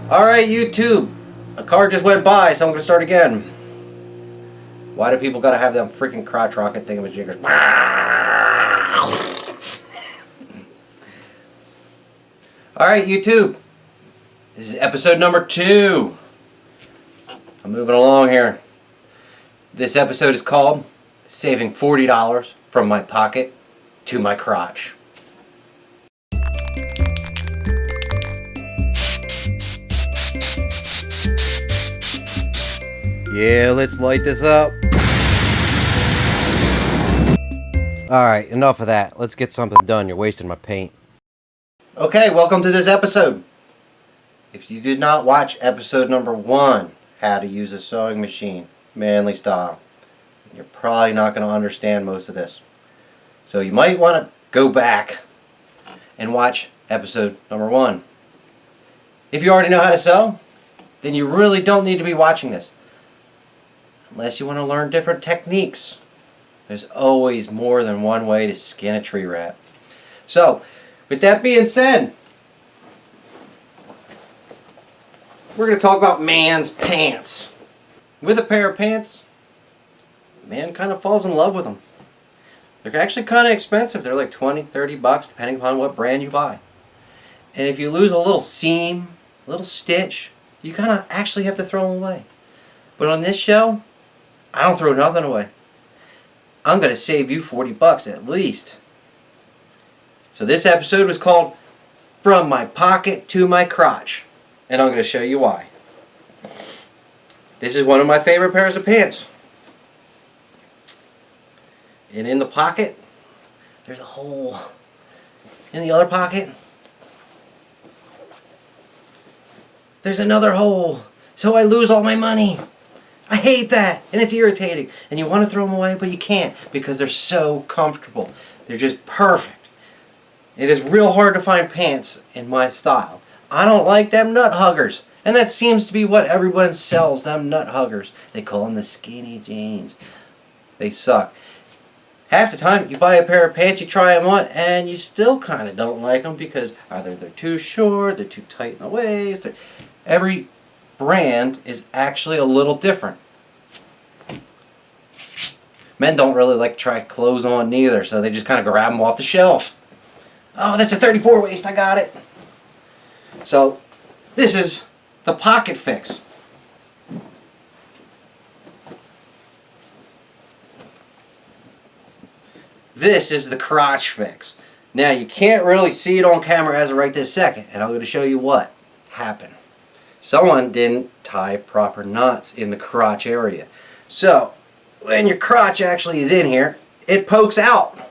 Alright, YouTube. A car just went by, so I'm going to start again. Why do people gotta have them freaking crotch rocket thingamajiggers? Alright, YouTube. This is episode number 2. I'm moving along here. This episode is called Saving $40 from My Pocket to My Crotch. Yeah, let's light this up. Alright, enough of that. Let's get something done. You're wasting my paint. Okay, welcome to this episode. If you did not watch episode number 1, how to use a sewing machine, manly style, you're probably not going to understand most of this. So you might want to go back and watch episode number 1. If you already know how to sew, then you really don't need to be watching this. Unless you want to learn different techniques. There's always more than one way to skin a tree rat. So, with that being said, we're going to talk about man's pants. With a pair of pants, man kind of falls in love with them. They're actually kind of expensive. They're like 20, 30 bucks depending upon what brand you buy. And if you lose a little seam, a little stitch, you kind of actually have to throw them away. But on this show, I don't throw nothing away. I'm going to save you 40 bucks at least. So this episode was called From My Pocket to My Crotch. And I'm going to show you why. This is one of my favorite pairs of pants. And in the pocket, there's a hole. In the other pocket, there's another hole. So I lose all my money. I hate that, and it's irritating. And you want to throw them away, but you can't because they're so comfortable. They're just perfect. It is real hard to find pants in my style. I don't like them nut huggers. And that seems to be what everyone sells, them nut huggers. They call them the skinny jeans. They suck. Half the time, you buy a pair of pants, you try them on, and you still kind of don't like them because either they're too short, they're too tight in the waist. Every brand is actually a little different. Men don't really like to try clothes on neither, so they just kind of grab them off the shelf. Oh, that's a 34 waist, I got it. So, this is the pocket fix. This is the crotch fix. Now, you can't really see it on camera as of right this second, and I'm going to show you what happened. Someone didn't tie proper knots in the crotch area. So, when your crotch actually is in here, it pokes out.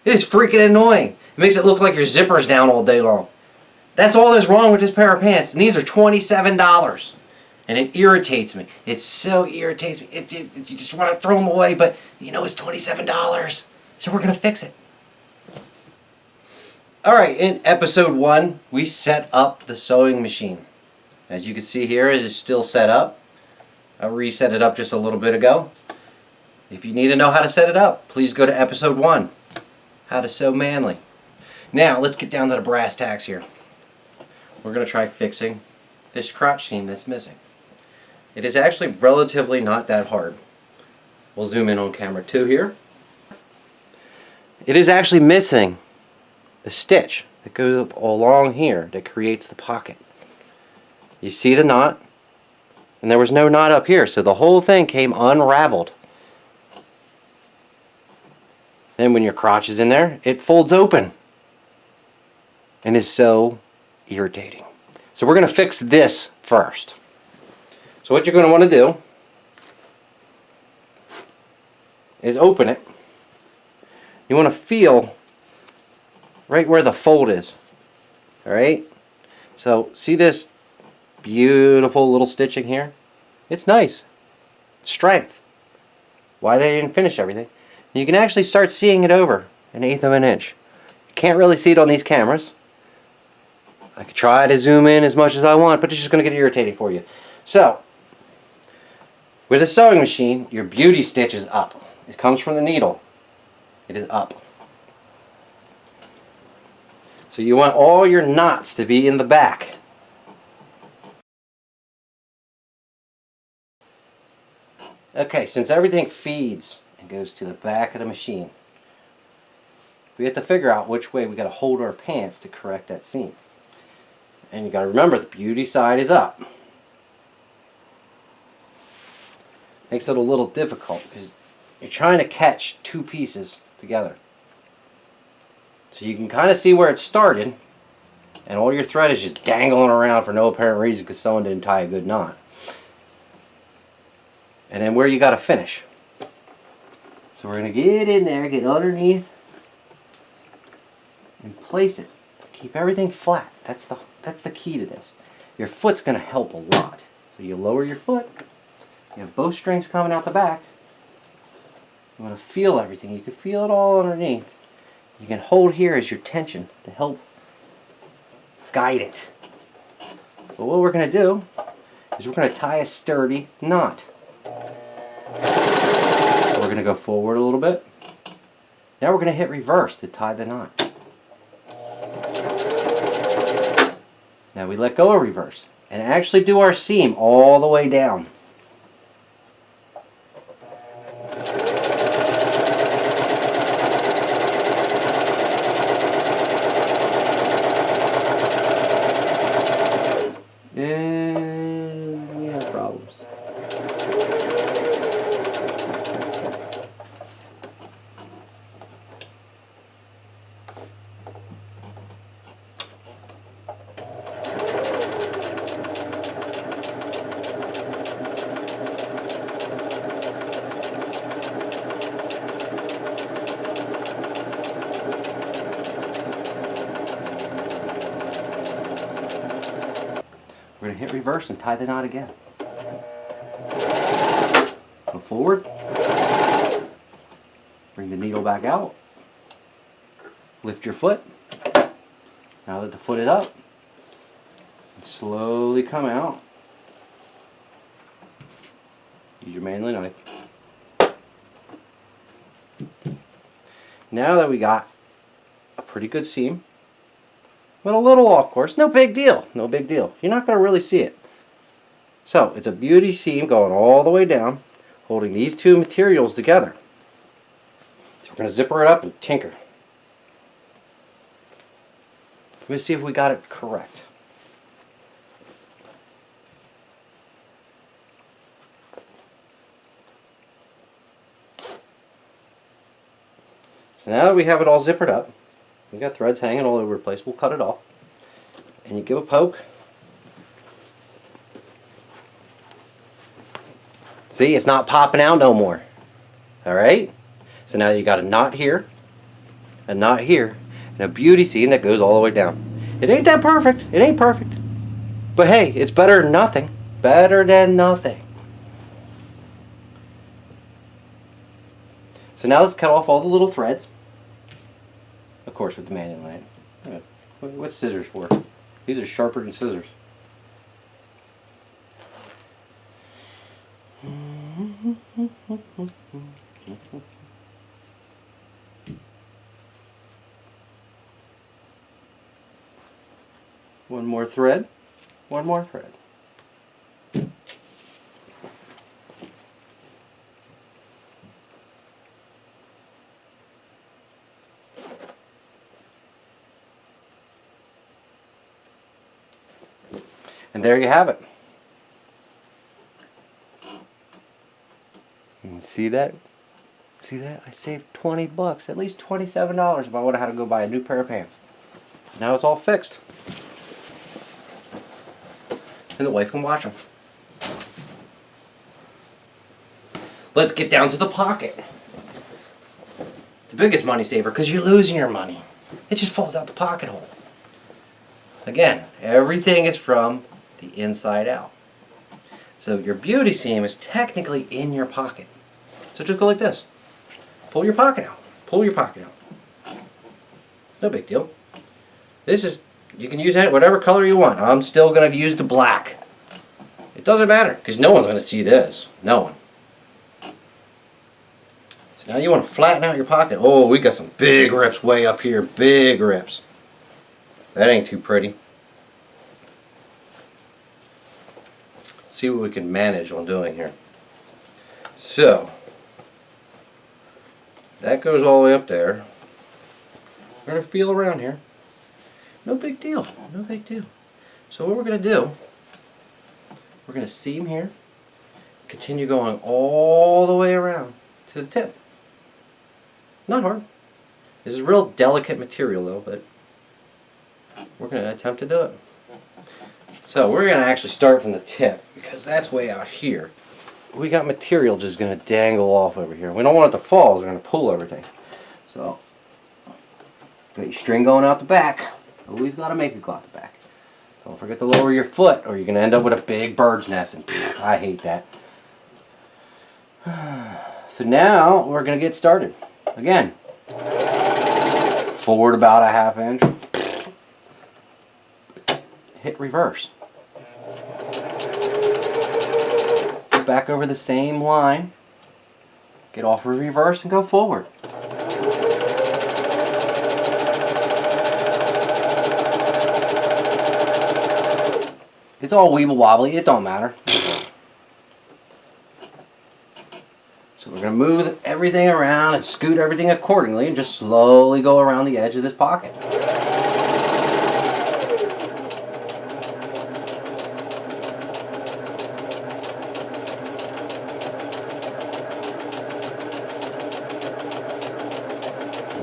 It is freaking annoying. It makes it look like your zipper's down all day long. That's all that's wrong with this pair of pants. And these are $27. And it irritates me. It so irritates me. You just want to throw them away, but you know it's $27. So we're going to fix it. Alright, in episode 1, we set up the sewing machine. As you can see here, it is still set up. I reset it up just a little bit ago. If you need to know how to set it up, please go to episode 1. How to sew manly. Now, let's get down to the brass tacks here. We're going to try fixing this crotch seam that's missing. It is actually relatively not that hard. We'll zoom in on camera 2 here. It is actually missing a stitch that goes along here that creates the pocket. You see the knot? And there was no knot up here, so the whole thing came unraveled. Then when your crotch is in there, it folds open. And is so irritating. So we're going to fix this first. So what you're going to want to do is open it. You want to feel right where the fold is. Alright? So see this beautiful little stitching here? It's nice. Strength. Why they didn't finish everything. You can actually start seeing it over 1/8 of an inch. You can't really see it on these cameras. I could try to zoom in as much as I want, but it's just going to get irritating for you. So, with a sewing machine, your beauty stitch is up. It comes from the needle. It is up. So you want all your knots to be in the back. Okay, since everything feeds and goes to the back of the machine, we have to figure out which way we got to hold our pants to correct that seam. And you got to remember, the beauty side is up. Makes it a little difficult because you're trying to catch two pieces together. So you can kind of see where it started, and all your thread is just dangling around for no apparent reason because someone didn't tie a good knot. And then where you got to finish. So we're going to get in there, get underneath, and place it. Keep everything flat. That's the key to this. Your foot's going to help a lot. So you lower your foot. You have both strings coming out the back. You want to feel everything. You can feel it all underneath. You can hold here as your tension to help guide it. But what we're going to do is we're going to tie a sturdy knot. We're going to go forward a little bit. Now we're going to hit reverse to tie the knot. Now we let go of reverse and actually do our seam all the way down. And we have problems. We're going to hit reverse and tie the knot again. Go forward. Bring the needle back out. Lift your foot. Now that the foot is up, and slowly come out. Use your manly knife. Now that we got a pretty good seam, went a little off course, no big deal, no big deal. You're not going to really see it. So it's a beauty seam going all the way down, holding these two materials together. So we're going to zipper it up and tinker. Let me see if we got it correct. So now that we have it all zippered up, we got threads hanging all over the place, we'll cut it off. And you give a poke. See, it's not popping out no more. Alright? So now you got a knot here, and a beauty seam that goes all the way down. It ain't that perfect. It ain't perfect. But hey, it's better than nothing. Better than nothing. So now let's cut off all the little threads. Of course, with the manual knife. What's scissors for? These are sharper than scissors. One more thread. One more thread. And there you have it. And see that? See that? I saved 20 bucks, at least $27 if I would have had to go buy a new pair of pants. Now it's all fixed. And the wife can wash them. Let's get down to the pocket. The biggest money saver, because you're losing your money. It just falls out the pocket hole. Again, everything is from the inside out. So your beauty seam is technically in your pocket. So just go like this. Pull your pocket out. Pull your pocket out. It's no big deal. This is, you can use that whatever color you want. I'm still going to use the black. It doesn't matter because no one's going to see this. No one. So now you want to flatten out your pocket. Oh, we got some big rips way up here. Big rips. That ain't too pretty. See what we can manage on doing here. So that goes all the way up there. We're going to feel around here. No big deal. No big deal. So what we're going to do, we're going to seam here, continue going all the way around to the tip. Not hard. This is real delicate material though, but we're going to attempt to do it. So we're going to actually start from the tip because that's way out here. We got material just going to dangle off over here. We don't want it to fall, we're going to pull everything. So, got your string going out the back. Always got to make it go out the back. Don't forget to lower your foot or you're going to end up with a big bird's nest. And I hate that. So now we're going to get started. Again, forward about a ½ inch. Hit reverse. Back over the same line. Get off of reverse and go forward. It's all weeble wobbly, it don't matter. So we're going to move everything around and scoot everything accordingly and just slowly go around the edge of this pocket.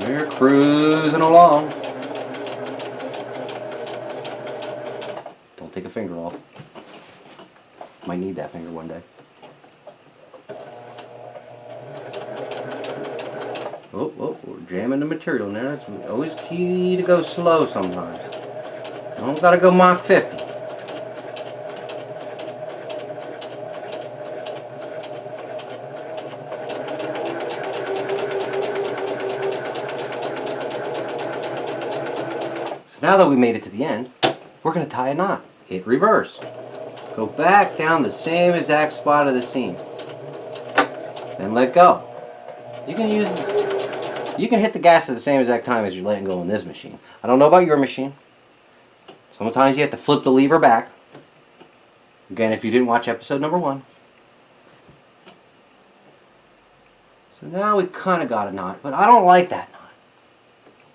We're cruising along. Don't take a finger off. Might need that finger one day. Oh, we're jamming the material now. It's always key to go slow sometimes. You don't gotta go Mach 50. Now that we made it to the end, we're going to tie a knot. Hit reverse. Go back down the same exact spot of the seam. Then let go. You can hit the gas at the same exact time as you're letting go on this machine. I don't know about your machine. Sometimes you have to flip the lever back. Again, if you didn't watch episode number 1. So now we kind of got a knot, but I don't like that knot.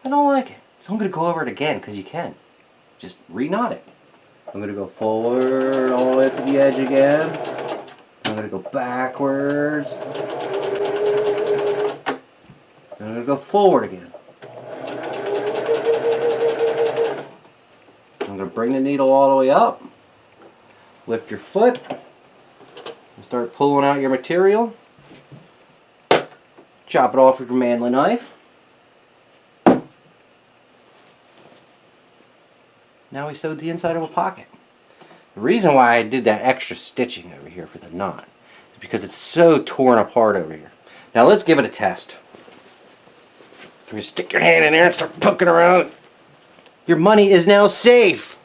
I don't like it. So I'm going to go over it again because you can. Just re-knot it. I'm going to go forward all the way up to the edge again. I'm going to go backwards. I'm going to go forward again. I'm going to bring the needle all the way up. Lift your foot. And start pulling out your material. Chop it off with your manly knife. Now we sewed the inside of a pocket. The reason why I did that extra stitching over here for the knot is because it's so torn apart over here. Now let's give it a test. You stick your hand in there and start poking around. Your money is now safe.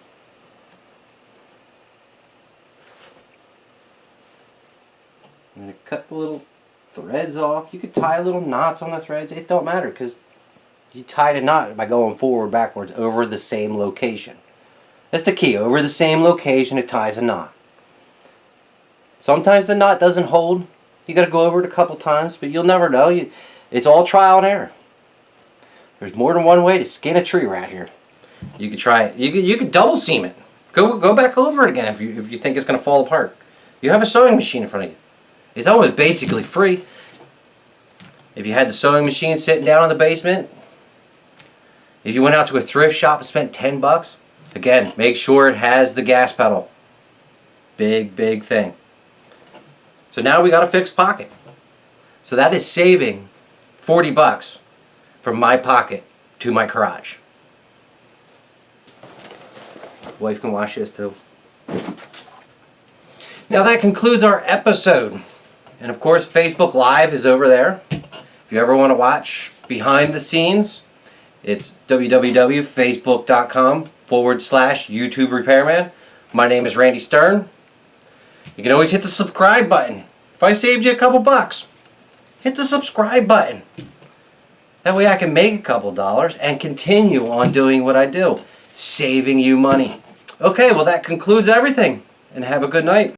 I'm going to cut the little threads off. You could tie little knots on the threads. It don't matter because you tied a knot by going forward, backwards over the same location. That's the key. Over the same location, it ties a knot. Sometimes the knot doesn't hold. You got to go over it a couple times, but you'll never know. It's all trial and error. There's more than one way to skin a tree rat here. You could try it. You could double seam it. Go back over it again if you think it's going to fall apart. You have a sewing machine in front of you. It's almost basically free. If you had the sewing machine sitting down in the basement, if you went out to a thrift shop and spent $10, again, make sure it has the gas pedal. Big thing. So now we got a fixed pocket. So that is saving $40 from my pocket to my crotch. Wife can wash this too. Now that concludes our episode. And of course, Facebook Live is over there. If you ever want to watch behind the scenes, it's www.facebook.com/YouTube Repairman. My name is Randy Stern. You can always hit the subscribe button. If I saved you a couple bucks, hit the subscribe button. That way I can make a couple dollars and continue on doing what I do, saving you money. Okay, well that concludes everything, and have a good night.